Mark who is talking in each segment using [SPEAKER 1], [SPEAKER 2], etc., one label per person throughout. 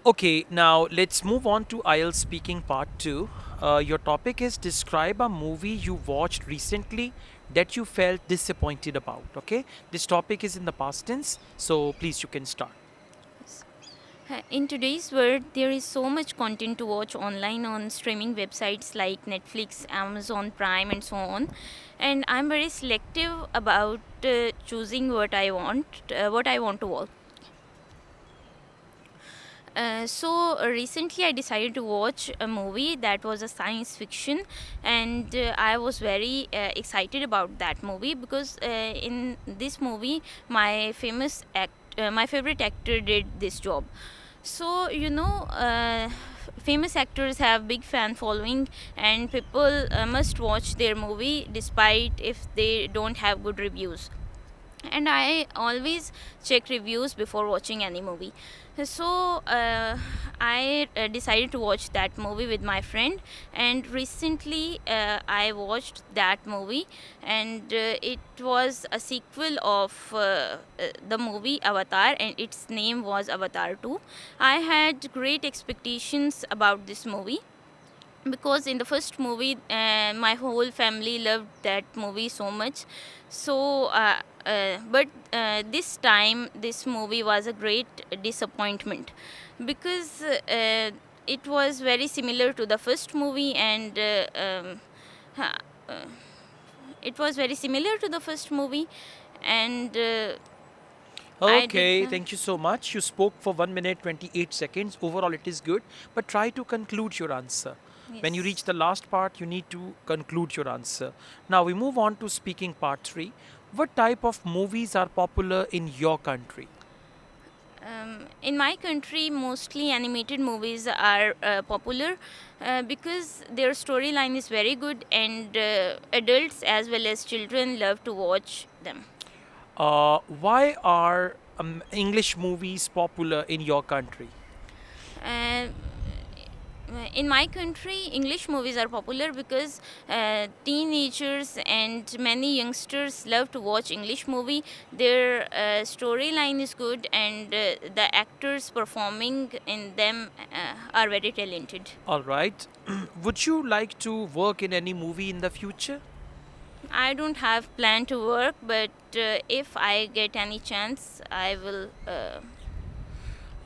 [SPEAKER 1] Okay, now let's move on to IELTS speaking part 2. Your topic is describe a movie you watched recently that you felt disappointed about. Okay, this topic is in the past tense, so please you can start.
[SPEAKER 2] In today's world, there is so much content to watch online on streaming websites like Netflix, Amazon Prime, and so on. And I'm very selective about choosing what I want to watch. Recently, I decided to watch a movie that was a science fiction, and I was very excited about that movie because in this movie, my favorite actor did this job. So famous actors have big fan following, and people must watch their movie despite if they don't have good reviews, and I always check reviews before watching any movie. So I decided to watch that movie with my friend, and recently I watched that movie, and it was a sequel of the movie Avatar, and its name was Avatar 2. I had great expectations about this movie because in the first movie my whole family loved that movie so much. But this time this movie was a great disappointment because it was very similar to the first movie, and ha- uh, it was very similar to the first movie, and I did
[SPEAKER 1] Okay, thank you so much. You spoke for 1 minute 28 seconds. Overall, it is good, but try to conclude your answer. When you
[SPEAKER 2] yes.
[SPEAKER 1] reach the last part, you need to conclude your answer. Now, we move on to speaking part 3. What type of movies are popular in your country?
[SPEAKER 2] In my country, mostly animated movies are popular because their storyline is very good, and adults as well as children love to watch them.
[SPEAKER 1] Why are English movies popular in your country?
[SPEAKER 2] Uh, in my country, English movies are popular because teenagers and many youngsters love to watch English movie. Their storyline is good, and the actors performing in them are very talented.
[SPEAKER 1] All right. Would you like to work in any movie in the future?
[SPEAKER 2] I don't have plan to work, but if I get any chance, I will.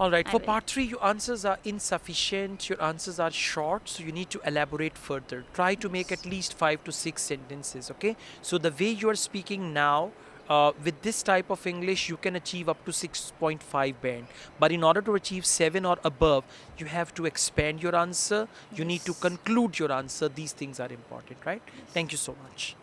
[SPEAKER 1] All right.
[SPEAKER 2] I
[SPEAKER 1] For
[SPEAKER 2] will.
[SPEAKER 1] part 3, your answers are insufficient. Your answers are short, so you need to elaborate further. Try to make at
[SPEAKER 2] Yes.
[SPEAKER 1] least 5 to 6 sentences, okay? So, the way you are speaking now, with this type of English, you can achieve up to 6.5 band. But in order to achieve 7 or above, you have to expand your answer. You need to
[SPEAKER 2] Yes.
[SPEAKER 1] conclude your answer. These things are important, right?
[SPEAKER 2] Yes.
[SPEAKER 1] Thank you so much.